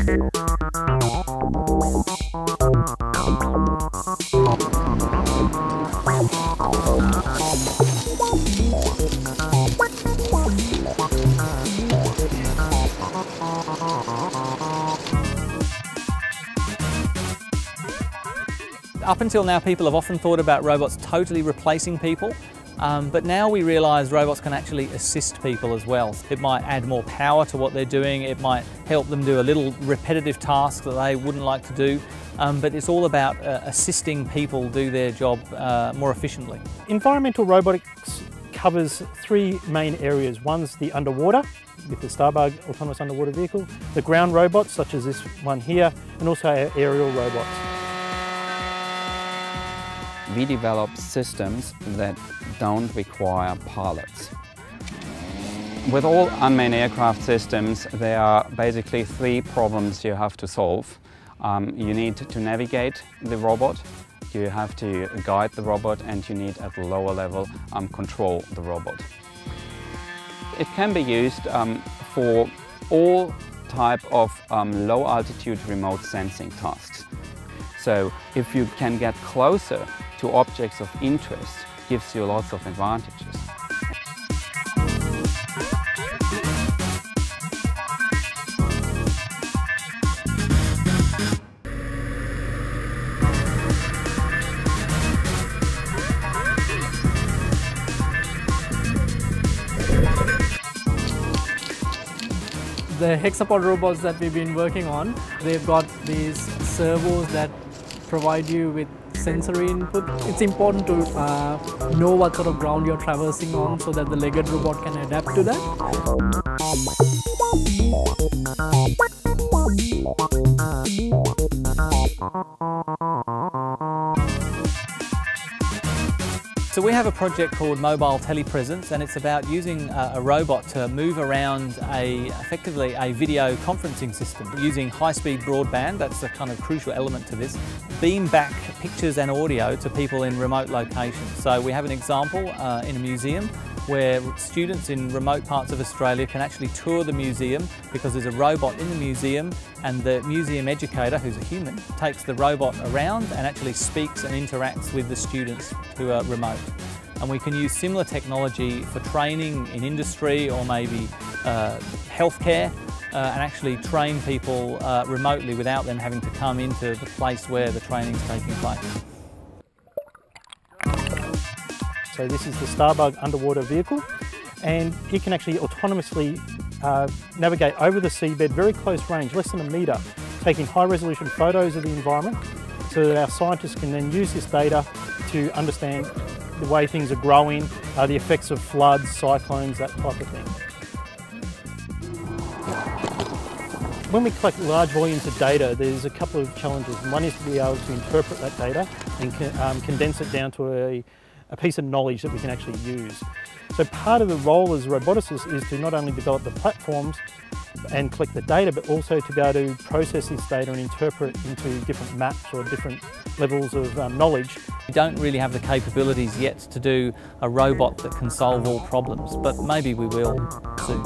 Up until now, people have often thought about robots totally replacing people, but now we realise robots can actually assist people as well. It might add more power to what they're doing, it might help them do a little repetitive task that they wouldn't like to do, but it's all about assisting people do their job more efficiently. Environmental robotics covers three main areas. One's the underwater, with the Starbug autonomous underwater vehicle, the ground robots such as this one here, and also our aerial robots. We develop systems that don't require pilots. With all unmanned aircraft systems, there are basically three problems you have to solve. You need to navigate the robot, you have to guide the robot, and you need at a lower level control the robot. It can be used for all type of low altitude remote sensing tasks. So if you can get closer to objects of interest, gives you lots of advantages. The hexapod robots that we've been working on, they've got these servos that provide you with sensory input. It's important to know what sort of ground you're traversing on so that the legged robot can adapt to that. So we have a project called Mobile Telepresence, and it's about using a robot to move around effectively a video conferencing system using high-speed broadband. That's a kind of crucial element to this. Beam back pictures and audio to people in remote locations. So we have an example in a museum where students in remote parts of Australia can actually tour the museum because there's a robot in the museum, and the museum educator, who's a human, takes the robot around and actually speaks and interacts with the students who are remote. And we can use similar technology for training in industry or maybe healthcare and actually train people remotely without them having to come into the place where the training is taking place. So this is the Starbug underwater vehicle, and it can actually autonomously navigate over the seabed, very close range, less than a metre, taking high resolution photos of the environment so that our scientists can then use this data to understand the way things are growing, the effects of floods, cyclones, that type of thing. When we collect large volumes of data, there's a couple of challenges. One is to be able to interpret that data and condense it down to a piece of knowledge that we can actually use. So part of the role as roboticists is to not only develop the platforms and collect the data, but also to be able to process this data and interpret it into different maps or different levels of knowledge. We don't really have the capabilities yet to do a robot that can solve all problems, but maybe we will soon.